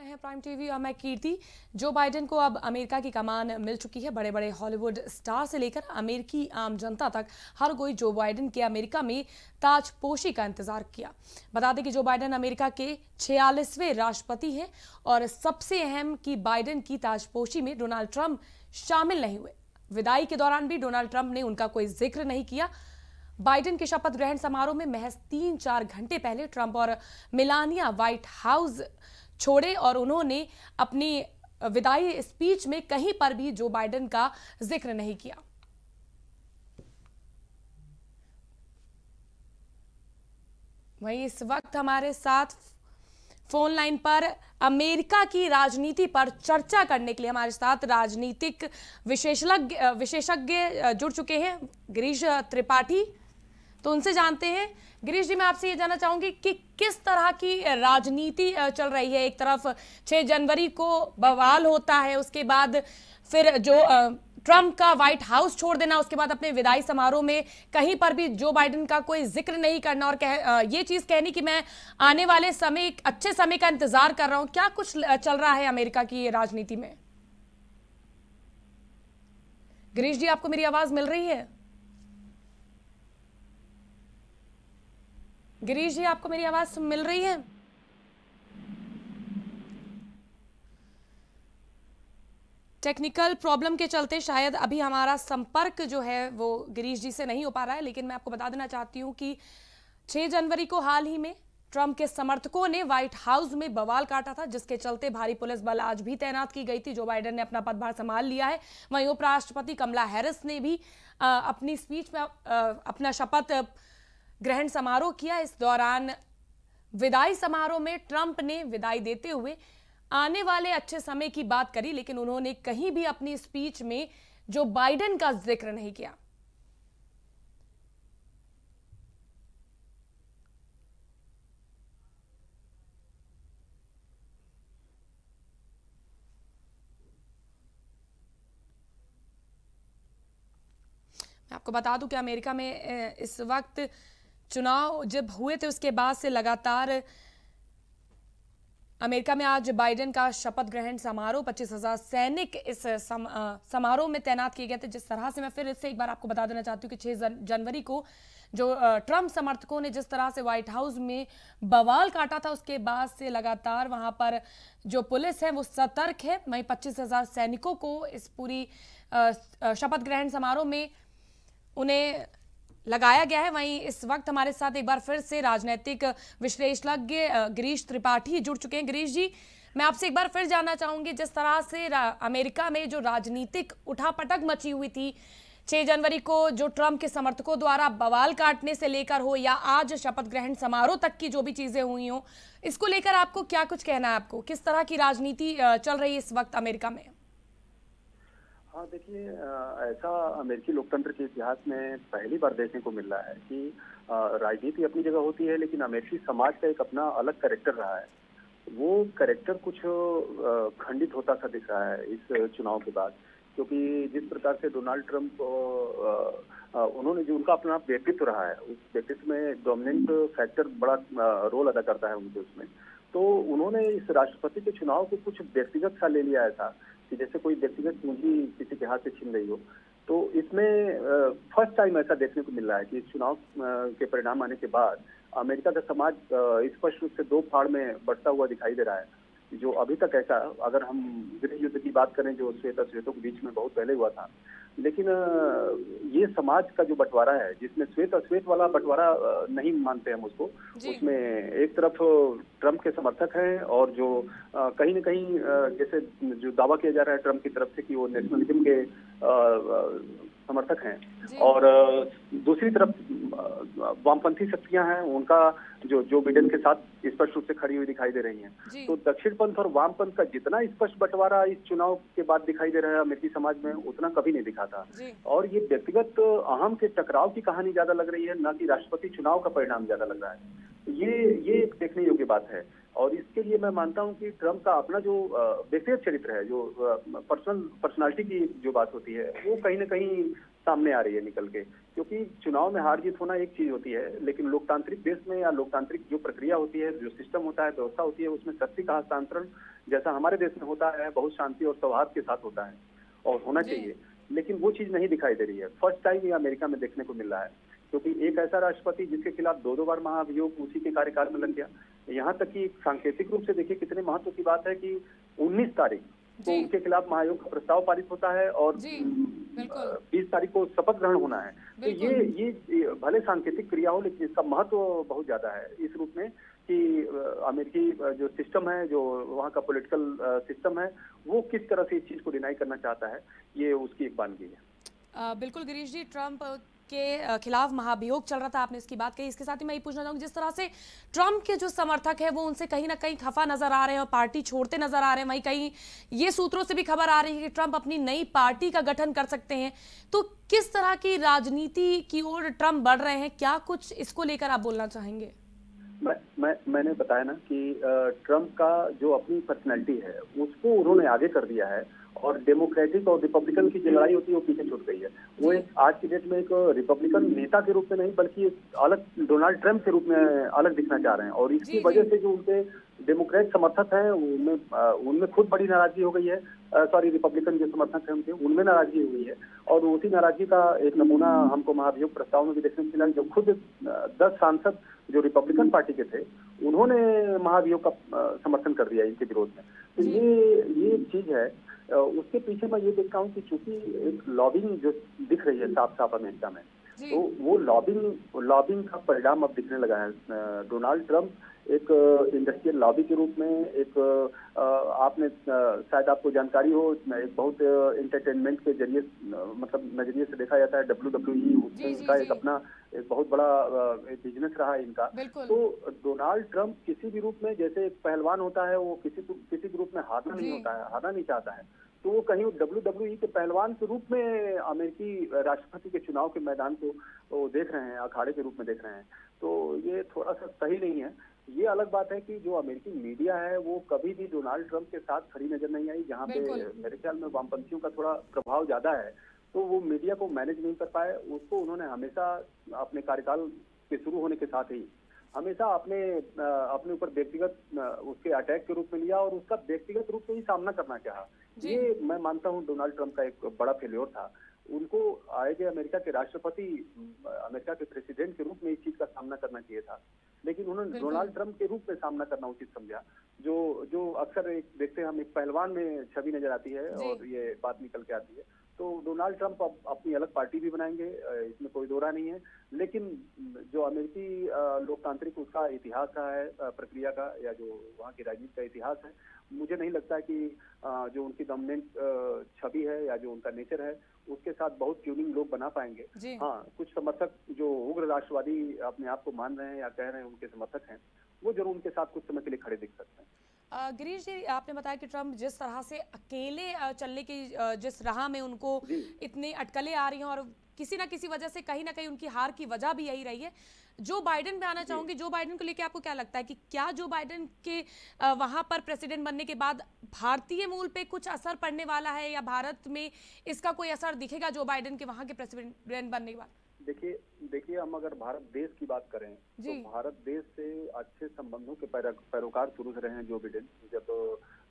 है prime TV और मैं कीर्ति। जो बाइडेन को अब अमेरिका की कमान मिल चुकी है। बड़े बड़े हॉलीवुड स्टार से लेकर अमेरिकी आम जनता तक हर कोई जो बाइडेन के अमेरिका में ताजपोशी का इंतजार किया। बता दें कि जो बाइडेन अमेरिका के 46वें राष्ट्रपति हैं और सबसे अहम कि बाइडेन की ताजपोशी में डोनाल्ड ट्रंप शामिल नहीं हुए। विदाई के दौरान भी डोनाल्ड ट्रंप ने उनका कोई जिक्र नहीं किया। बाइडेन के शपथ ग्रहण समारोह में महज 3-4 घंटे पहले ट्रंप और मेलानिया व्हाइट हाउस छोड़े और उन्होंने अपनी विदाई स्पीच में कहीं पर भी जो बाइडेन का जिक्र नहीं किया। वहीं इस वक्त हमारे साथ फोन लाइन पर अमेरिका की राजनीति पर चर्चा करने के लिए हमारे साथ राजनीतिक विशेषज्ञ जुड़ चुके हैं, गिरीश त्रिपाठी। तो उनसे जानते हैं। गिरीश जी, मैं आपसे ये जानना चाहूंगी कि किस तरह की राजनीति चल रही है। एक तरफ 6 जनवरी को बवाल होता है, उसके बाद फिर जो ट्रंप का व्हाइट हाउस छोड़ देना, उसके बाद अपने विदाई समारोह में कहीं पर भी जो बाइडेन का कोई जिक्र नहीं करना और ये चीज कहनी कि मैं आने वाले समय एक अच्छे समय का इंतजार कर रहा हूं। क्या कुछ चल रहा है अमेरिका की राजनीति में? गिरीश जी, आपको मेरी आवाज मिल रही है? गिरीश जी, आपको मेरी आवाज मिल रही है? टेक्निकल प्रॉब्लम के चलते शायद अभी हमारा संपर्क जो है वो गिरीश जी से नहीं हो पा रहा है, लेकिन मैं आपको बता देना चाहती हूं कि 6 जनवरी को हाल ही में ट्रंप के समर्थकों ने व्हाइट हाउस में बवाल काटा था, जिसके चलते भारी पुलिस बल आज भी तैनात की गई थी। जो बाइडेन ने अपना पदभार संभाल लिया है। वहीं उपराष्ट्रपति कमला हैरिस ने भी अपनी स्पीच में अपना शपथ ग्रहण समारोह किया। इस दौरान विदाई समारोह में ट्रंप ने विदाई देते हुए आने वाले अच्छे समय की बात करी, लेकिन उन्होंने कहीं भी अपनी स्पीच में जो बाइडेन का जिक्र नहीं किया। मैं आपको बता दूं कि अमेरिका में इस वक्त चुनाव जब हुए थे उसके बाद से लगातार अमेरिका में आज बाइडेन का शपथ ग्रहण समारोह 25,000 सैनिक इस समारोह में तैनात किए गए थे। जिस तरह से मैं फिर इससे एक बार आपको बता देना चाहती हूँ कि 6 जनवरी को जो ट्रंप समर्थकों ने जिस तरह से व्हाइट हाउस में बवाल काटा था, उसके बाद से लगातार वहां पर जो पुलिस है वो सतर्क है। वहीं 25,000 सैनिकों को इस पूरी शपथ ग्रहण समारोह में उन्हें लगाया गया है। वहीं इस वक्त हमारे साथ एक बार फिर से राजनीतिक विश्लेषज्ञ गिरीश त्रिपाठी जुड़ चुके हैं। गिरीश जी, मैं आपसे एक बार फिर जानना चाहूंगी, जिस तरह से अमेरिका में जो राजनीतिक उठापटक मची हुई थी 6 जनवरी को, जो ट्रंप के समर्थकों द्वारा बवाल काटने से लेकर हो या आज शपथ ग्रहण समारोह तक की जो भी चीजें हुई हो, इसको लेकर आपको क्या कुछ कहना है? आपको किस तरह की राजनीति चल रही है इस वक्त अमेरिका में? हाँ, देखिए, ऐसा अमेरिकी लोकतंत्र के इतिहास में पहली बार देखने को मिल रहा है कि राजनीति अपनी जगह होती है, लेकिन अमेरिकी समाज का एक अपना अलग कैरेक्टर रहा है। वो कैरेक्टर कुछ खंडित होता सा दिख रहा है इस चुनाव के बाद, क्योंकि जिस प्रकार से डोनाल्ड ट्रंप उन्होंने जो उनका अपना व्यक्तित्व रहा है, उस व्यक्तित्व में डोमिनेंट फैक्टर बड़ा रोल अदा करता है उनके उसमें। तो उन्होंने इस राष्ट्रपति के चुनाव को कुछ व्यक्तिगत सा ले लिया ऐसा कि जैसे कोई व्यक्तिगत पूंजी किसी के हाथ से छीन रही हो। तो इसमें फर्स्ट टाइम ऐसा देखने को मिल रहा है कि इस चुनाव के परिणाम आने के बाद अमेरिका का समाज स्पष्ट रूप से 2 फाड़ में बढ़ता हुआ दिखाई दे रहा है। जो अभी तक ऐसा, अगर हम गृह युद्ध की बात करें जो श्वेत अश्वेतों के बीच में बहुत पहले हुआ था, लेकिन ये समाज का जो बंटवारा है, जिसमें श्वेत अश्वेत वाला बंटवारा नहीं मानते हम उसको। उसमें एक तरफ ट्रंप के समर्थक हैं और जो कहीं न कहीं जैसे जो दावा किया जा रहा है ट्रंप की तरफ से कि वो नेशनलिज्म के समर्थक हैं, और दूसरी तरफ वामपंथी शक्तियां हैं, उनका जो बिडेन के साथ स्पष्ट रूप से खड़ी हुई दिखाई दे रही हैं। तो दक्षिण पंथ और वाम पंथ का जितना स्पष्ट बंटवारा इस चुनाव के बाद दिखाई दे रहा है अमेरिकी समाज में, उतना कभी नहीं दिखा था। और ये व्यक्तिगत अहम के टकराव की कहानी ज्यादा लग रही है, न कि राष्ट्रपति चुनाव का परिणाम ज्यादा लग रहा है। ये एक देखने योग्य बात है। और इसके लिए मैं मानता हूं कि ट्रम्प का अपना जो व्यक्तिगत चरित्र है, जो पर्सनालिटी की जो बात होती है, वो कहीं ना कहीं सामने आ रही है निकल के। क्योंकि चुनाव में हार जीत होना एक चीज होती है, लेकिन लोकतांत्रिक देश में या लोकतांत्रिक जो प्रक्रिया होती है, जो सिस्टम होता है, व्यवस्था होती है, उसमें शक्ति का हस्तांतरण जैसा हमारे देश में होता है बहुत शांति और सौहार्द के साथ होता है और होना चाहिए, लेकिन वो चीज नहीं दिखाई दे रही है। फर्स्ट टाइम ये अमेरिका में देखने को मिल रहा है, क्योंकि एक ऐसा राष्ट्रपति जिसके खिलाफ दो बार महाभियोग उसी के कार्यकाल में लग गया। यहाँ तक कि सांकेतिक रूप से देखिए कितने महत्व की बात है कि 19 तारीख को उनके खिलाफ महायोग का प्रस्ताव पारित होता है और 20 तारीख को शपथ ग्रहण होना है। तो ये भले सांकेतिक क्रिया हो, लेकिन इसका महत्व बहुत ज्यादा है इस रूप में कि अमेरिकी जो सिस्टम है, जो वहाँ का पॉलिटिकल सिस्टम है, वो किस तरह से इस चीज को डिनाई करना चाहता है, ये उसकी एक बानगी है। बिल्कुल गिरीश जी, ट्रंप के खिलाफ महाभियोग चल रहा था, आपने इसकी बात कही। इसके साथ ही मैं ये पूछना चाहूंगी, जिस तरह से ट्रंप के जो समर्थक है वो उनसे कहीं ना कहीं खफा नजर आ रहे हैं और पार्टी छोड़ते नजर आ रहे हैं, वहीं कहीं ये सूत्रों से भी खबर आ रही है कि ट्रंप अपनी नई पार्टी का गठन कर सकते हैं। तो किस तरह की राजनीति की ओर ट्रंप बढ़ रहे हैं, क्या कुछ इसको लेकर आप बोलना चाहेंगे? मैंने बताया ना कि ट्रंप का जो अपनी पर्सनैलिटी है उसको उन्होंने आगे कर दिया है और डेमोक्रेटिक और रिपब्लिकन की जो लड़ाई होती है वो पीछे छूट गई है। वो एक आज की डेट में एक रिपब्लिकन नेता के रूप में नहीं, बल्कि एक अलग डोनाल्ड ट्रंप के रूप में अलग दिखना चाह रहे हैं। और इसकी वजह से जो उनके डेमोक्रेट समर्थक हैं उनमें खुद बड़ी नाराजगी हो गई है। सॉरी, रिपब्लिकन जो समर्थक हैं उनके उनमें नाराजगी हुई है। और उसी नाराजगी का एक नमूना हमको महाभियोग प्रस्ताव में भी देखने को मिला, जब खुद 10 सांसद जो रिपब्लिकन पार्टी के थे उन्होंने महाभियोग का समर्थन कर दिया इनके विरोध में। तो ये चीज है। उसके पीछे मैं ये देखता हूँ कि चूंकि एक लॉबिंग जो दिख रही है साफ साफ अमेरिका में, तो वो लॉबिंग का परिणाम अब दिखने लगा है। डोनाल्ड ट्रंप एक इंडस्ट्रियल लॉबी के रूप में एक आपने शायद आपको जानकारी हो, एक बहुत एंटरटेनमेंट के जरिए मतलब नजरिए से देखा जाता है WWE, उनका एक अपना एक बहुत बड़ा बिजनेस रहा है इनका। तो डोनाल्ड ट्रंप किसी भी रूप में, जैसे एक पहलवान होता है वो किसी भी रूप में हारना नहीं होता है, हारना नहीं चाहता है, तो वो कहीं WWE के पहलवान के रूप में अमेरिकी राष्ट्रपति के चुनाव के मैदान को वो देख रहे हैं, अखाड़े के रूप में देख रहे हैं। तो ये थोड़ा सा सही नहीं है। ये अलग बात है कि जो अमेरिकी मीडिया है वो कभी भी डोनाल्ड ट्रंप के साथ खड़ी नजर नहीं आई, जहाँ पे मेरे ख्याल में वामपंथियों का थोड़ा प्रभाव ज्यादा है, तो वो मीडिया को मैनेज नहीं कर पाए। उसको उन्होंने हमेशा अपने कार्यकाल के शुरू होने के साथ ही हमेशा अपने ऊपर व्यक्तिगत उसके अटैक के रूप में लिया और उसका व्यक्तिगत रूप से ही सामना करना चाहा। ये मैं मानता हूँ डोनाल्ड ट्रंप का एक बड़ा फेल्योर था। उनको आए गए अमेरिका के राष्ट्रपति, अमेरिका के प्रेसिडेंट के रूप में इस चीज का सामना करना चाहिए था, लेकिन उन्होंने डोनाल्ड ट्रंप के रूप में सामना करना उचित समझा। जो अक्सर एक देखते हैं हम, एक पहलवान में छवि नजर आती है और ये बात निकल के आती है। तो डोनाल्ड ट्रंप अब अपनी अलग पार्टी भी बनाएंगे, इसमें कोई दो राय नहीं है, लेकिन जो अमेरिकी लोकतांत्रिक उसका इतिहास रहा है, प्रक्रिया का, या जो वहाँ की राजनीति का इतिहास है, मुझे नहीं लगता है कि जो उनकी डोमिनेंट छवि है या जो उनका नेचर है उसके साथ बहुत ट्यूनिंग लोग बना पाएंगे। हाँ, कुछ समर्थक जो उग्र राष्ट्रवादी अपने आप को मान रहे हैं या कह रहे हैं उनके समर्थक हैं, वो जरूर उनके साथ कुछ समय के लिए खड़े दिख सकते हैं। गिरीश जी, आपने बताया कि ट्रंप जिस तरह से अकेले चलने की जिस राह में उनको इतनी अटकलें आ रही हैं और किसी ना किसी वजह से कहीं ना कहीं उनकी हार की वजह भी यही रही है। जो बाइडेन पे आना चाहूंगी, जो बाइडेन को लेके आपको क्या लगता है कि क्या जो बाइडेन के वहां पर प्रेसिडेंट बनने के बाद भारतीय मूल पे कुछ असर पड़ने वाला है या भारत में इसका कोई असर दिखेगा जो बाइडेन के वहां के प्रेसिडेंट बनने के बाद? देखिए हम अगर भारत देश की बात करें तो भारत देश से अच्छे संबंधों के पैरोकार शुरू से रहे हैं जो बिडेन। जब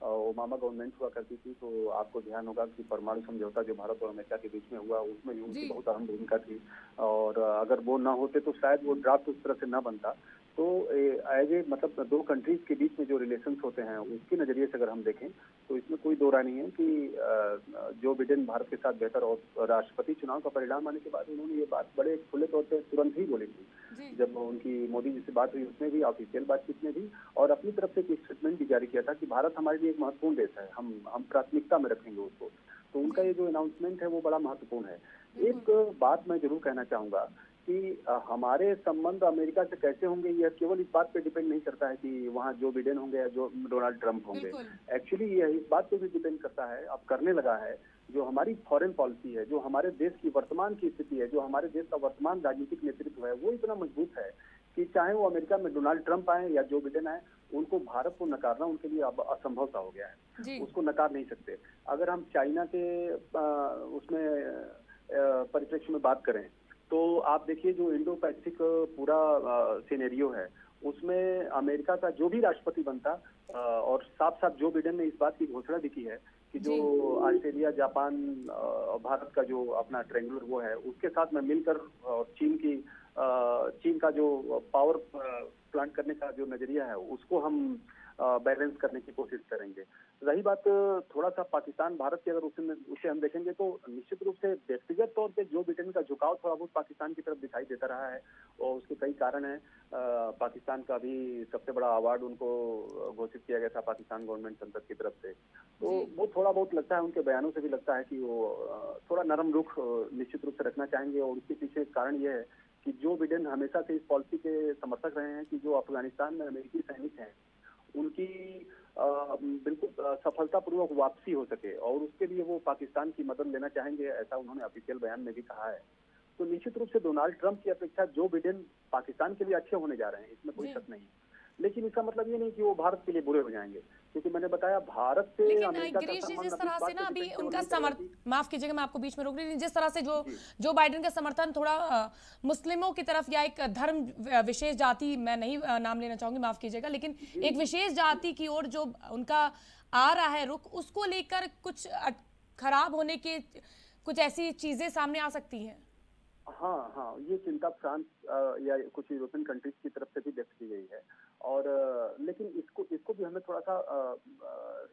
ओबामा गवर्नमेंट हुआ करती थी तो आपको ध्यान होगा कि परमाणु समझौता जो भारत और अमेरिका के बीच में हुआ उसमें भी उनकी बहुत अहम भूमिका थी, और अगर वो ना होते तो शायद वो ड्राफ्ट उस तरह से ना बनता। तो एज ए मतलब दो कंट्रीज के बीच में जो रिलेशंस होते हैं उसके नजरिए से अगर हम देखें तो इसमें कोई दो राय नहीं है कि जो बिडेन भारत के साथ बेहतर, और राष्ट्रपति चुनाव का परिणाम आने के बाद उन्होंने ये बात बड़े खुले तौर पे तुरंत ही बोली थी। जब उनकी मोदी जी से बात हुई उसमें भी, ऑफिशियल बातचीत में भी, और अपनी तरफ से एक स्टेटमेंट भी जारी किया था कि भारत हमारे लिए एक महत्वपूर्ण देश है, हम प्राथमिकता में रखेंगे उसको। तो उनका ये जो अनाउंसमेंट है वो बड़ा महत्वपूर्ण है। एक बात मैं जरूर कहना चाहूंगा कि हमारे संबंध अमेरिका से कैसे होंगे यह केवल इस बात पे डिपेंड नहीं करता है कि वहाँ जो बिडेन होंगे या जो डोनाल्ड ट्रंप होंगे। एक्चुअली यह इस बात पे भी डिपेंड करता है, अब करने लगा है, जो हमारी फॉरेन पॉलिसी है, जो हमारे देश की वर्तमान की स्थिति है, जो हमारे देश का वर्तमान राजनीतिक नेतृत्व है, वो इतना मजबूत है कि चाहे वो अमेरिका में डोनाल्ड ट्रंप आए या जो बिडेन आए, उनको भारत को नकारना उनके लिए अब असंभव सा हो गया है, उसको नकार नहीं सकते। अगर हम चाइना के उसमें परिप्रेक्ष्य में बात करें तो आप देखिए जो इंडो पैसिफिक पूरा सिनेरियो है उसमें अमेरिका का जो भी राष्ट्रपति बनता और साफ साफ जो बिडेन ने इस बात की घोषणा भी की है कि जो ऑस्ट्रेलिया, जापान और भारत का जो अपना ट्रायंगुलर वो है उसके साथ में मिलकर चीन का जो पावर प्लांट करने का जो नजरिया है उसको हम बैलेंस करने की कोशिश करेंगे। रही बात थोड़ा सा पाकिस्तान भारत की, अगर उसे हम देखेंगे तो निश्चित रूप से व्यक्तिगत तौर पे जो बिडेन का झुकाव थोड़ा बहुत पाकिस्तान की तरफ दिखाई देता रहा है और उसके कई कारण हैं। पाकिस्तान का भी सबसे बड़ा अवार्ड उनको घोषित किया गया था पाकिस्तान गवर्नमेंट संसद की तरफ से, तो वो थोड़ा बहुत लगता है, उनके बयानों से भी लगता है कि वो थोड़ा नरम रुख निश्चित रूप से रखना चाहेंगे। और उसके पीछे कारण ये है कि जो बिडेन हमेशा से इस पॉलिसी के समर्थक रहे हैं कि जो अफगानिस्तान में अमेरिकी सैनिक हैं उनकी बिल्कुल सफलतापूर्वक वापसी हो सके और उसके लिए वो पाकिस्तान की मदद लेना चाहेंगे, ऐसा उन्होंने ऑफिशियल बयान में भी कहा है। तो निश्चित रूप से डोनाल्ड ट्रंप की अपेक्षा जो बिडेन पाकिस्तान के लिए अच्छे होने जा रहे हैं, इसमें कोई शक नहीं। लेकिन इसका मतलब ये नहीं कि वो भारत के लिए बुरे हो जाएंगे, क्योंकि मैंने बताया भारत से अमेरिका का संबंध जिस तरह से ना अभी उनका समर्थन, माफ कीजिएगा मैं आपको बीच में रोक रही हूँ, जिस तरह से जो बाइडेन का समर्थन थोड़ा मुस्लिमों की तरफ या एक धर्म विशेष जाति, मैं नहीं नाम लेना चाहूंगी, माफ कीजिएगा, लेकिन एक विशेष जाति की ओर जो उनका आ रहा है रुख, उसको लेकर कुछ खराब होने के कुछ ऐसी चीजें सामने आ सकती हैं। हाँ, ये चिंता फ्रांस या कुछ यूरोपियन कंट्रीज की तरफ से भी व्यक्त की गई है। और लेकिन इसको भी हमें थोड़ा सा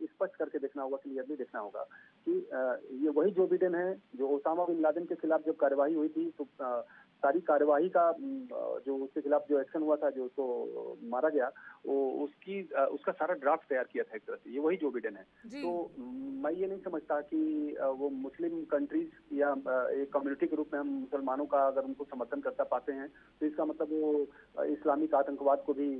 स्पष्ट करके देखना होगा, क्लियरली देखना होगा कि ये वही जो बिडेन है जो ओसामा बिन लादेन के खिलाफ जब कार्रवाई हुई थी तो सारी कार्यवाही का जो उसके खिलाफ जो एक्शन हुआ था, जो उसको मारा गया, वो उसका सारा ड्राफ्ट तैयार किया था एक तरह से, ये वही जो बिडेन है। तो मैं ये नहीं समझता कि वो मुस्लिम कंट्रीज या एक कम्युनिटी के रूप में हम मुसलमानों का अगर उनको समर्थन करता पाते हैं तो इसका मतलब वो इस्लामिक आतंकवाद को भी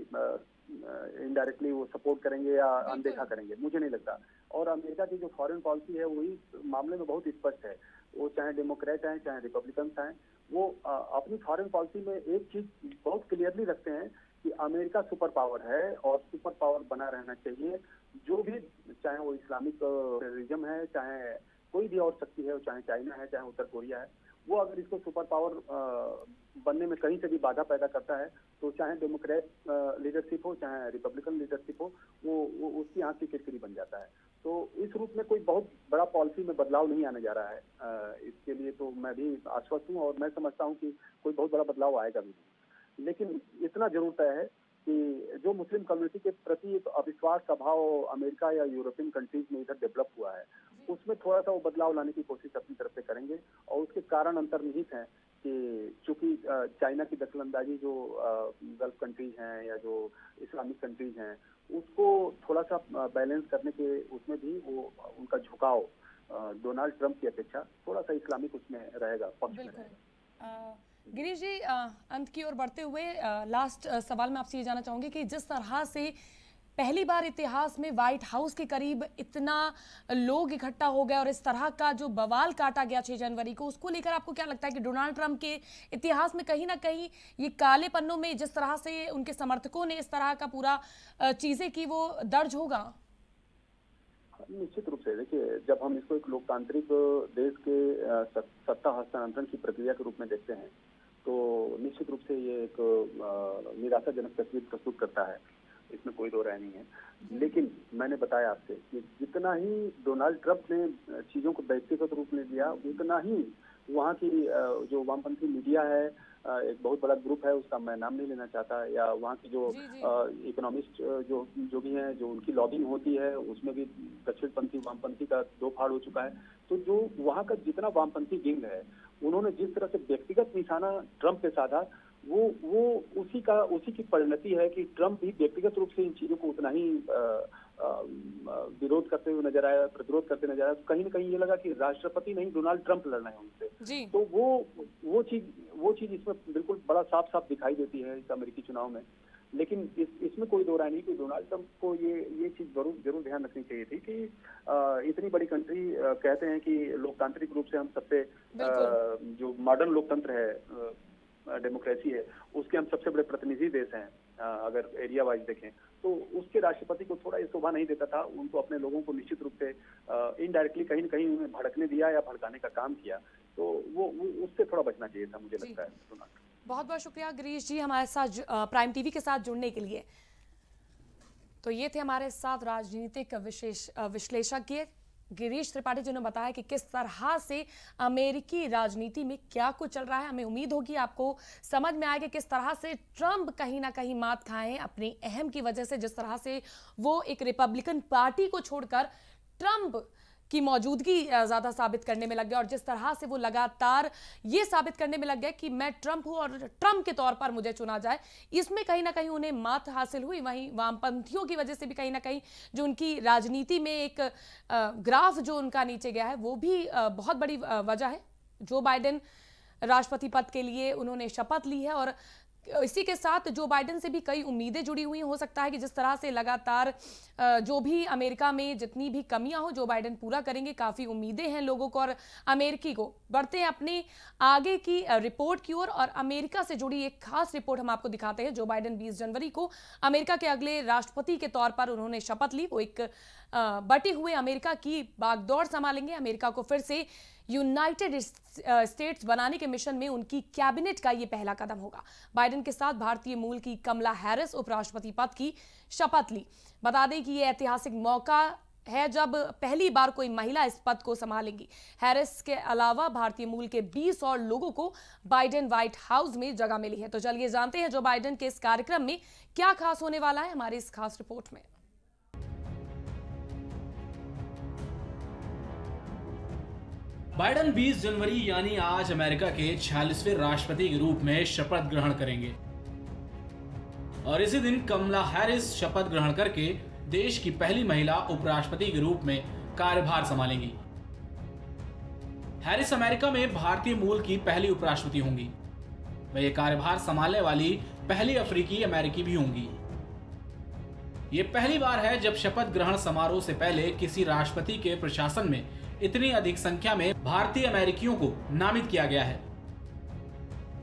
इनडायरेक्टली वो सपोर्ट करेंगे या अनदेखा करेंगे, मुझे नहीं लगता। और अमेरिका की जो फॉरेन पॉलिसी है वो इस मामले में बहुत स्पष्ट है, वो चाहे डेमोक्रेट हैं चाहे रिपब्लिकन्स हैं, वो अपनी फॉरेन पॉलिसी में एक चीज बहुत क्लियरली रखते हैं कि अमेरिका सुपर पावर है और सुपर पावर बना रहना चाहिए। जो भी, चाहे वो इस्लामिक टेररिज्म है, चाहे कोई भी और शक्ति है, चाहे चाइना है, चाहे उत्तर कोरिया है, वो अगर इसको सुपर पावर बनने में कहीं से भी बाधा पैदा करता है तो चाहे डेमोक्रेट लीडरशिप हो चाहे रिपब्लिकन लीडरशिप हो, वो उसकी आंख की किरकिरी बन जाता है। तो इस रूप में कोई बहुत बड़ा पॉलिसी में बदलाव नहीं आने जा रहा है। इसके लिए तो मैं भी आश्वस्त हूँ और मैं समझता हूँ कि कोई बहुत बड़ा बदलाव आएगा भी नहीं। लेकिन इतना जरूर तय है कि जो मुस्लिम कम्युनिटी के प्रति एक अविश्वास का भाव अमेरिका या यूरोपियन कंट्रीज में इधर डेवलप हुआ है, उसमें थोड़ा सा वो बदलाव लाने की कोशिश अपनी तरफ से करेंगे। और उसके कारण अंतर्निहित हैं कि चूंकि चाइना की दखलंदाजी जो गल्फ कंट्रीज हैं या जो इस्लामिक कंट्रीज हैं उसको थोड़ा सा बैलेंस करने के उसमें भी वो उनका झुकाव डोनाल्ड ट्रंप की अपेक्षा थोड़ा सा इस्लामिक उसमें रहेगा, पक्ष में रहेगा। गिरीश जी, अंत की ओर बढ़ते हुए लास्ट सवाल मैं आपसे ये जानना चाहूंगी कि जिस तरह से पहली बार इतिहास में व्हाइट हाउस के करीब इतना लोग इकट्ठा हो गए और इस तरह का जो बवाल काटा गया 6 जनवरी को, उसको लेकर आपको क्या लगता है कि डोनाल्ड ट्रंप के इतिहास में कहीं ना कहीं ये काले पन्नों में जिस तरह से उनके समर्थकों ने इस तरह का पूरा चीजें की वो दर्ज होगा? निश्चित रूप से देखिए, जब हम इसको एक लोकतांत्रिक देश के सत्ता हस्तांतरण की प्रक्रिया के रूप में देखते हैं तो निश्चित रूप से ये एक निराशाजनक तस्वीर प्रस्तुत करता है, इसमें कोई दो राय नहीं है। लेकिन मैंने बताया आपसे कि जितना ही डोनाल्ड ट्रंप ने चीजों को व्यक्तिगत रूप में लिया, उतना ही वहाँ की जो वामपंथी मीडिया है, एक बहुत बड़ा ग्रुप है, उसका मैं नाम नहीं लेना चाहता, या वहाँ की जो इकोनॉमिस्ट जो भी हैं, जो उनकी लॉबिंग होती है, उसमें भी दक्षिणपंथी वामपंथी का दो फाड़ हो चुका है। तो जो वहाँ का जितना वामपंथी विंग है, उन्होंने जिस तरह से व्यक्तिगत निशाना ट्रंप पे साधा, वो उसी की परिणति है कि ट्रंप भी व्यक्तिगत रूप से इन चीजों को उतना ही विरोध करते हुए नजर आया, प्रतिरोध करते नजर आया। तो कहीं ना कहीं ये लगा कि राष्ट्रपति नहीं, डोनाल्ड ट्रंप लड़ना है उनसे। तो वो चीज इसमें बिल्कुल बड़ा साफ साफ दिखाई देती है इस अमेरिकी चुनाव में। लेकिन इसमें कोई दो राय नहीं कि डोनाल्ड ट्रंप को ये चीज जरूर ध्यान रखनी चाहिए थी कि इतनी बड़ी कंट्री, कहते हैं कि लोकतांत्रिक रूप से हम सबसे जो मॉडर्न लोकतंत्र है, डेमोक्रेसी है, उसके हम सबसे बड़े प्रतिनिधि देश हैं, अगर एरिया वाइज देखें तो उसके राष्ट्रपति को थोड़ा ये शोभा नहीं देता था। उनको अपने लोगों को निश्चित रूप से इनडायरेक्टली कहीं न कहीं उन्हें भड़कने दिया या भड़काने का काम किया, तो वो उससे थोड़ा बचना चाहिए था, मुझे लगता है। बहुत बहुत शुक्रिया गिरीश जी हमारे साथ प्राइम टीवी के साथ जुड़ने के लिए। तो ये थे हमारे साथ राजनीतिक विश्लेषज्ञ गिरीश त्रिपाठी, जिन्होंने बताया कि किस तरह से अमेरिकी राजनीति में क्या कुछ चल रहा है। हमें उम्मीद होगी आपको समझ में आएगा किस तरह से ट्रंप कहीं ना कहीं मात खाए अपनी अहम की वजह से, जिस तरह से वो एक रिपब्लिकन पार्टी को छोड़कर ट्रंप की मौजूदगी ज्यादा साबित करने में लग गया, और जिस तरह से वो लगातार ये साबित करने में लग गया कि मैं ट्रंप हूं और ट्रंप के तौर पर मुझे चुना जाए, इसमें कहीं ना कहीं उन्हें मात हासिल हुई। वहीं वामपंथियों की वजह से भी कहीं ना कहीं जो उनकी राजनीति में एक ग्राफ जो उनका नीचे गया है, वो भी बहुत बड़ी वजह है। जो बाइडेन राष्ट्रपति पद के लिए उन्होंने शपथ ली है, और इसी के साथ जो बाइडेन से भी कई उम्मीदें जुड़ी हुई हैं। हो सकता है कि जिस तरह से लगातार जो भी अमेरिका में जितनी भी कमियां हो जो बाइडेन पूरा करेंगे, काफ़ी उम्मीदें हैं लोगों को और अमेरिकी को। बढ़ते हैं अपने आगे की रिपोर्ट की ओर, और अमेरिका से जुड़ी एक खास रिपोर्ट हम आपको दिखाते हैं। जो बाइडेन 20 जनवरी को अमेरिका के अगले राष्ट्रपति के तौर पर उन्होंने शपथ ली। वो एक बटे हुए अमेरिका की बागडोर संभालेंगे। अमेरिका को फिर से यूनाइटेड स्टेट्स बनाने के मिशन में उनकी कैबिनेट का ये पहला कदम होगा। बाइडेन के साथ भारतीय मूल की कमला हैरिस उपराष्ट्रपति पद की शपथ ली। बता दें कि ये ऐतिहासिक मौका है जब पहली बार कोई महिला इस पद को संभालेंगी। हैरिस के अलावा भारतीय मूल के 20 और लोगों को बाइडेन व्हाइट हाउस में जगह मिली है। तो चलिए जानते हैं जो बाइडेन के इस कार्यक्रम में क्या खास होने वाला है हमारी इस खास रिपोर्ट में। बाइडेन 20 जनवरी यानी आज अमेरिका के 46वें राष्ट्रपति के रूप में शपथ ग्रहण करेंगे, और इसी दिन कमला हैरिस शपथ ग्रहण करके देश की पहली महिला उपराष्ट्रपति के रूप में कार्यभार संभालेंगी। हैरिस अमेरिका में भारतीय मूल की पहली उपराष्ट्रपति होंगी। वह ये कार्यभार संभालने वाली पहली अफ्रीकी अमेरिकी भी होंगी। ये पहली बार है जब शपथ ग्रहण समारोह से पहले किसी राष्ट्रपति के प्रशासन में इतनी अधिक संख्या में भारतीय अमेरिकियों को नामित किया गया है।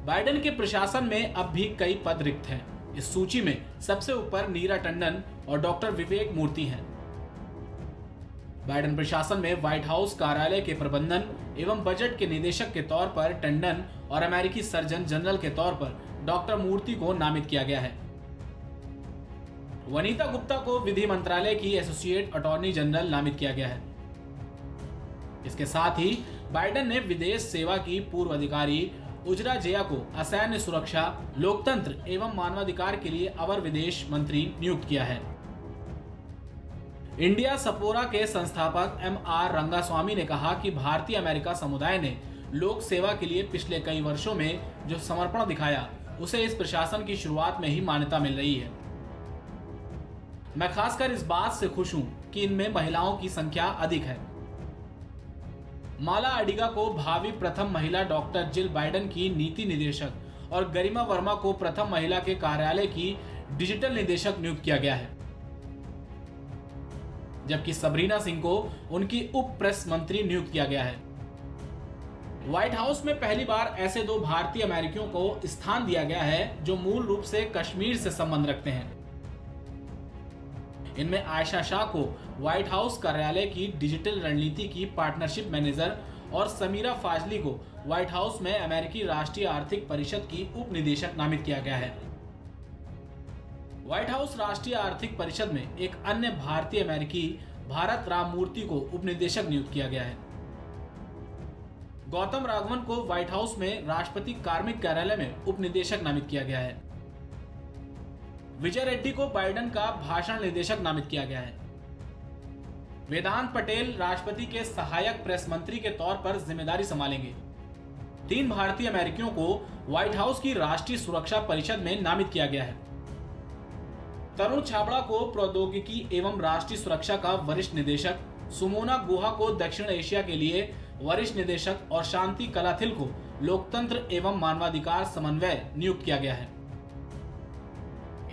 बाइडेन के प्रशासन में अब भी कई पद रिक्त हैं। इस सूची में सबसे ऊपर नीरा टंडन और डॉक्टर विवेक मूर्ति हैं। बाइडेन प्रशासन में व्हाइट हाउस कार्यालय के प्रबंधन एवं बजट के निदेशक के तौर पर टंडन और अमेरिकी सर्जन जनरल के तौर पर डॉक्टर मूर्ति को नामित किया गया है। वनीता गुप्ता को विधि मंत्रालय की एसोसिएट अटॉर्नी जनरल नामित किया गया है। इसके साथ ही बाइडेन ने विदेश सेवा की पूर्व अधिकारी उजरा जया को असैन्य सुरक्षा, लोकतंत्र एवं मानवाधिकार के लिए अवर विदेश मंत्री नियुक्त किया है। इंडिया सपोरा के संस्थापक MR रंगास्वामी ने कहा कि भारतीय अमेरिका समुदाय ने लोक सेवा के लिए पिछले कई वर्षों में जो समर्पण दिखाया, उसे इस प्रशासन की शुरुआत में ही मान्यता मिल रही है। मैं खासकर इस बात से खुश हूं कि इनमें महिलाओं की संख्या अधिक है। माला अडिगा को भावी प्रथम महिला डॉक्टर जिल बाइडेन की नीति निदेशक और गरिमा वर्मा को प्रथम महिला के कार्यालय की डिजिटल निदेशक नियुक्त किया गया है, जबकि सबरीना सिंह को उनकी उप प्रेस मंत्री नियुक्त किया गया है। व्हाइट हाउस में पहली बार ऐसे दो भारतीय अमेरिकियों को स्थान दिया गया है जो मूल रूप से कश्मीर से संबंध रखते हैं। इनमें आयशा शाह को व्हाइट हाउस कार्यालय की डिजिटल रणनीति की पार्टनरशिप मैनेजर और समीरा फाजली को व्हाइट हाउस में अमेरिकी राष्ट्रीय आर्थिक परिषद की उप निदेशक नामित किया गया है। व्हाइट हाउस राष्ट्रीय आर्थिक परिषद में एक अन्य भारतीय अमेरिकी भारत राममूर्ति को उप निदेशक नियुक्त किया गया है। गौतम राघवन को व्हाइट हाउस में राष्ट्रपति कार्मिक कार्यालय में उप निदेशक नामित किया गया है। विजय रेड्डी को बाइडेन का भाषण निदेशक नामित किया गया है। वेदांत पटेल राष्ट्रपति के सहायक प्रेस मंत्री के तौर पर जिम्मेदारी संभालेंगे। 3 भारतीय अमेरिकियों को व्हाइट हाउस की राष्ट्रीय सुरक्षा परिषद में नामित किया गया है। तरुण छाबड़ा को प्रौद्योगिकी एवं राष्ट्रीय सुरक्षा का वरिष्ठ निदेशक, सुमोना गुहा को दक्षिण एशिया के लिए वरिष्ठ निदेशक और शांति कलाथिल को लोकतंत्र एवं मानवाधिकार समन्वय नियुक्त किया गया है।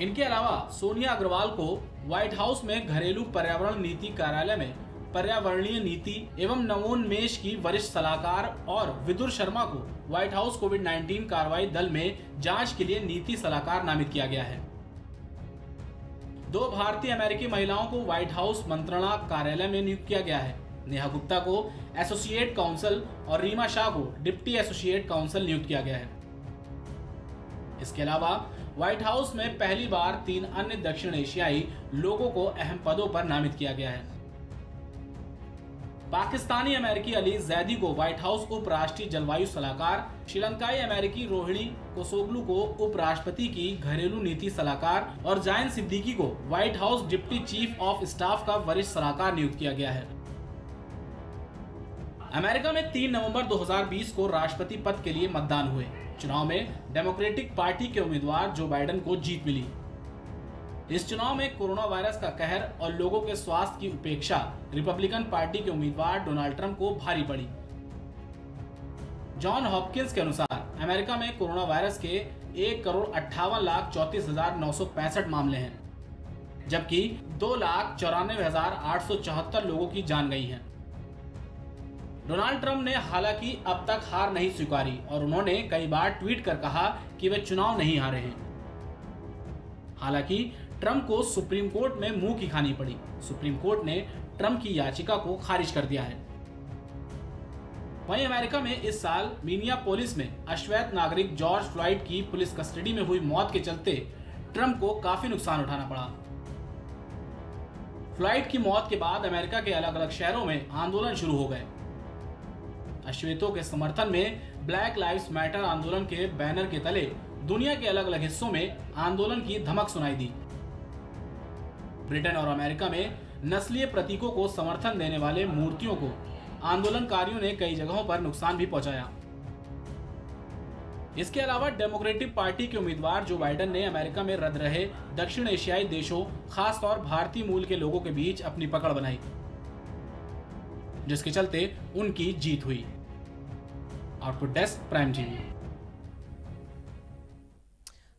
इनके अलावा सोनिया अग्रवाल को व्हाइट हाउस में घरेलू पर्यावरण नीति कार्यालय में पर्यावरणीय नीति एवं नवोन्मेष की वरिष्ठ सलाहकार और विदुर शर्मा को व्हाइट हाउस कोविड-19 कार्रवाई दल में जांच के लिए नीति सलाहकार नामित किया गया है। 2 भारतीय अमेरिकी महिलाओं को व्हाइट हाउस मंत्रणा कार्यालय में नियुक्त किया गया है। नेहा गुप्ता को एसोसिएट काउंसिल और रीमा शाह को डिप्टी एसोसिएट काउंसिल नियुक्त किया गया है। इसके अलावा व्हाइट हाउस में पहली बार 3 अन्य दक्षिण एशियाई लोगों को अहम पदों पर नामित किया गया है। पाकिस्तानी अमेरिकी अली जैदी को व्हाइट हाउस उपराष्ट्रीय जलवायु सलाहकार, श्रीलंकाई अमेरिकी रोहिणी कोसोग्लू को उपराष्ट्रपति की घरेलू नीति सलाहकार और जायन सिद्दीकी को white house deputy chief of staff का वरिष्ठ सलाहकार नियुक्त किया गया है। अमेरिका में 3 नवंबर 2020 को राष्ट्रपति पद के लिए मतदान हुए। चुनाव में डेमोक्रेटिक पार्टी के उम्मीदवार जो बाइडेन को जीत मिली। इस चुनाव में कोरोना वायरस का कहर और लोगों के स्वास्थ्य की उपेक्षा रिपब्लिकन पार्टी के उम्मीदवार डोनाल्ड ट्रंप को भारी पड़ी। जॉन हॉपकिंस के अनुसार अमेरिका में कोरोना वायरस के 1,58,34,965 मामले हैं, जबकि 2,94,874 लोगों की जान गई है। डोनाल्ड ट्रंप ने हालांकि अब तक हार नहीं स्वीकारी और उन्होंने कई बार ट्वीट कर कहा कि वे चुनाव नहीं हारे हैं। हालांकि ट्रंप को सुप्रीम कोर्ट में मुंह की खानी पड़ी। सुप्रीम कोर्ट ने ट्रंप की याचिका को खारिज कर दिया है। वहीं अमेरिका में इस साल मिनियापोलिस में अश्वेत नागरिक जॉर्ज फ्लॉयड की पुलिस कस्टडी में हुई मौत के चलते ट्रंप को काफी नुकसान उठाना पड़ा। फ्लॉयड की मौत के बाद अमेरिका के अलग अलग शहरों में आंदोलन शुरू हो गए। अश्वेतों के समर्थन में ब्लैक लाइव्स मैटर आंदोलन के बैनर के तले दुनिया के अलग अलग हिस्सों में आंदोलन की धमक सुनाई दी। ब्रिटेन और अमेरिका में नस्लीय प्रतीकों को समर्थन देने वाले मूर्तियों को आंदोलनकारियों ने कई जगहों पर नुकसान भी पहुंचाया। इसके अलावा डेमोक्रेटिक पार्टी के उम्मीदवार जो बाइडेन ने अमेरिका में रह रहे दक्षिण एशियाई देशों, खासतौर भारतीय मूल के लोगों के बीच अपनी पकड़ बनाई, जिसके चलते उनकी जीत हुई। Output desk, prime TV.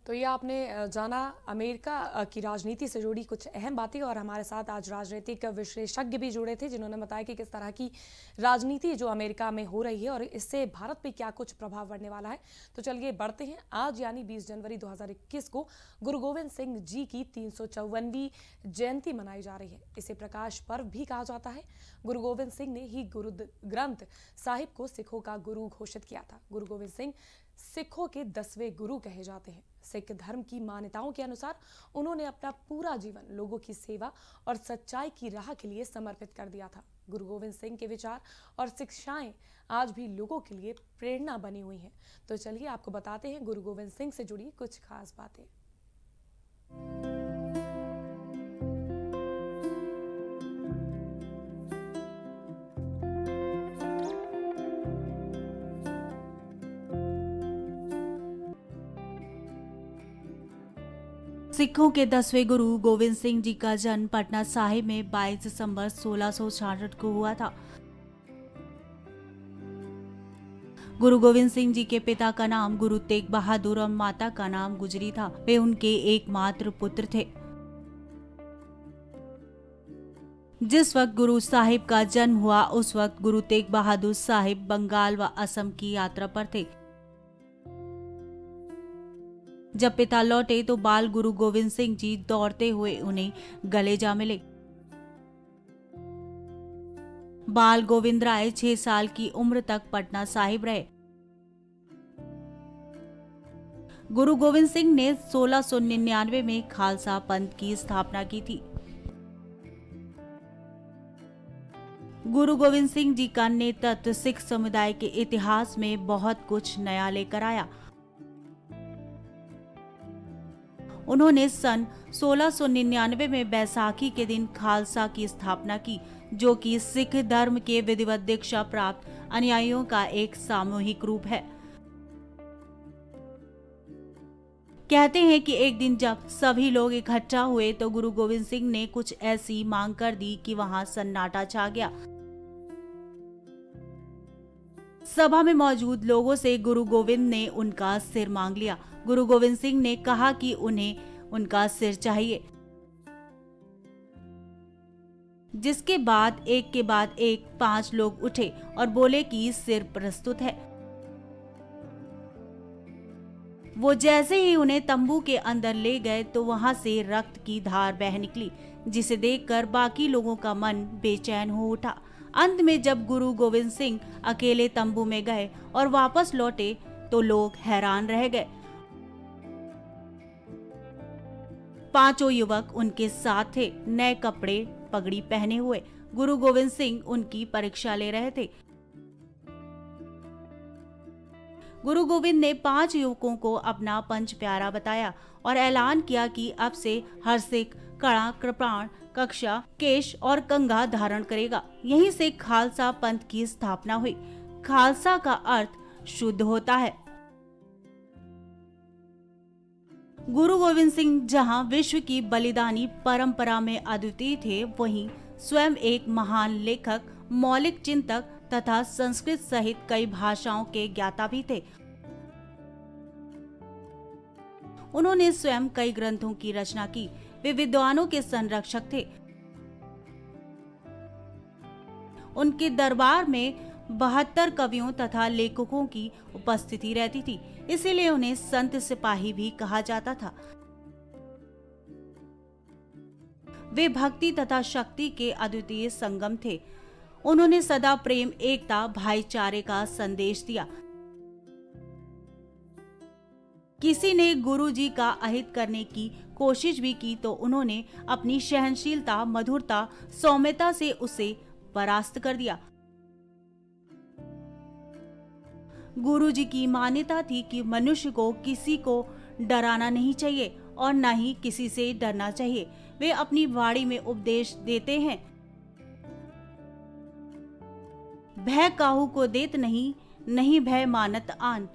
तो ये आपने जाना अमेरिका की राजनीति से जुड़ी कुछ अहम बातें, और हमारे साथ आज राजनीतिक विशेषज्ञ भी जुड़े थे जिन्होंने बताया कि किस तरह की राजनीति जो अमेरिका में हो रही है और इससे भारत पे क्या कुछ प्रभाव पड़ने वाला है। तो चलिए बढ़ते हैं। आज यानी 20 जनवरी 2021 को गुरु गोविंद सिंह जी की 354वीं जयंती मनाई जा रही है। इसे प्रकाश पर्व भी कहा जाता है। गुरु गोविंद सिंह ने ही गुरु ग्रंथ साहिब को सिखों का गुरु घोषित किया था। गुरु गोविंद सिंह सिखों के 10वें गुरु कहे जाते हैं। सिख धर्म की मान्यताओं के अनुसार उन्होंने अपना पूरा जीवन लोगों की सेवा और सच्चाई की राह के लिए समर्पित कर दिया था। गुरु गोविंद सिंह के विचार और शिक्षाएं आज भी लोगों के लिए प्रेरणा बनी हुई हैं। तो चलिए आपको बताते हैं गुरु गोविंद सिंह से जुड़ी कुछ खास बातें। सिखों के 10वें गुरु गोविंद सिंह जी का जन्म पटना साहिब में 22 दिसंबर 1666 को हुआ था। गुरु गोविंद सिंह जी के पिता का नाम गुरु तेग बहादुर और माता का नाम गुजरी था। वे उनके एकमात्र पुत्र थे। जिस वक्त गुरु साहिब का जन्म हुआ उस वक्त गुरु तेग बहादुर साहिब बंगाल व असम की यात्रा पर थे। जब पिता लौटे तो बाल गुरु गोविंद सिंह जी दौड़ते हुए उन्हें गले जा मिले। बाल गोविंद राय 6 साल की उम्र तक पटना साहिब रहे। गुरु गोविंद सिंह ने 1699 में खालसा पंथ की स्थापना की थी। गुरु गोविंद सिंह जी का नेतृत्व सिख समुदाय के इतिहास में बहुत कुछ नया लेकर आया। उन्होंने सन 1699 में बैसाखी के दिन खालसा की स्थापना की, जो कि सिख धर्म के विधिवत दीक्षा प्राप्त अनुयायियों का एक सामूहिक रूप है। कहते हैं कि एक दिन जब सभी लोग इकट्ठा हुए तो गुरु गोविंद सिंह ने कुछ ऐसी मांग कर दी कि वहां सन्नाटा छा गया। सभा में मौजूद लोगों से गुरु गोविंद ने उनका सिर मांग लिया। गुरु गोविंद सिंह ने कहा कि उन्हें उनका सिर चाहिए, जिसके बाद एक के बाद एक 5 लोग उठे और बोले कि सिर प्रस्तुत है। वो जैसे ही उन्हें तंबू के अंदर ले गए तो वहां से रक्त की धार बह निकली, जिसे देखकर बाकी लोगों का मन बेचैन हो उठा। अंत में जब गुरु गोविंद सिंह अकेले तंबू में गए और वापस लौटे तो लोग हैरान रह गए। 5 युवक उनके साथ थे, नए कपड़े पगड़ी पहने हुए। गुरु गोविंद सिंह उनकी परीक्षा ले रहे थे। गुरु गोविंद ने 5 युवकों को अपना पंच प्यारा बताया और ऐलान किया कि अब से हर सिख कड़ा, कृपाण, कक्षा, केश और कंघा धारण करेगा। यहीं से खालसा पंथ की स्थापना हुई। खालसा का अर्थ शुद्ध होता है। गुरु गोविंद सिंह जहां विश्व की बलिदानी परंपरा में अद्वितीय थे, वहीं स्वयं एक महान लेखक, मौलिक चिंतक तथा संस्कृत सहित कई भाषाओं के ज्ञाता भी थे। उन्होंने स्वयं कई ग्रंथों की रचना की। वे विद्वानों के संरक्षक थे। उनके दरबार में 72 कवियों तथा लेखकों की उपस्थिति रहती थी, इसीलिए उन्हें संत सिपाही भी कहा जाता था। वे भक्ति तथा शक्ति के अद्वितीय संगम थे। उन्होंने सदा प्रेम, एकता, भाईचारे का संदेश दिया। किसी ने गुरु जी का अहित करने की कोशिश भी की तो उन्होंने अपनी सहनशीलता, मधुरता, सौम्यता से उसे परास्त कर दिया। गुरु जी की मान्यता थी कि मनुष्य को किसी को डराना नहीं चाहिए और न ही किसी से डरना चाहिए। वे अपनी वाणी में उपदेश देते हैं, भय काहू को देत नहीं, नहीं भय मानत आन।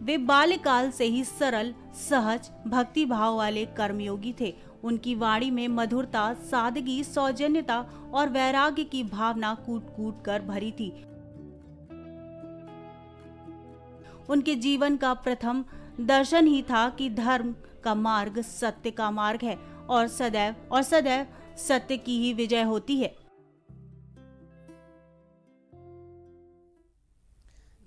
वे बाल्यकाल से ही सरल, सहज, भक्ति भाव वाले कर्मयोगी थे। उनकी वाणी में मधुरता, सादगी, सौजन्यता और वैराग्य की भावना कूट कूट कर भरी थी। उनके जीवन का प्रथम दर्शन ही था कि धर्म का मार्ग सत्य का मार्ग है और सदैव सत्य की ही विजय होती है।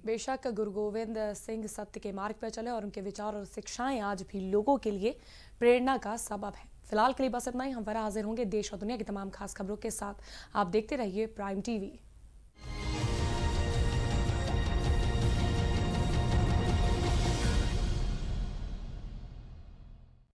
बेशक गुरु गोविंद सिंह सत्य के मार्ग पर चले और उनके विचार और शिक्षाएं आज भी लोगों के लिए प्रेरणा का सबब है। फिलहाल के लिए बस इतना ही। हम फिर हाजिर होंगे देश और दुनिया की तमाम खास खबरों के साथ। आप देखते रहिए प्राइम टीवी।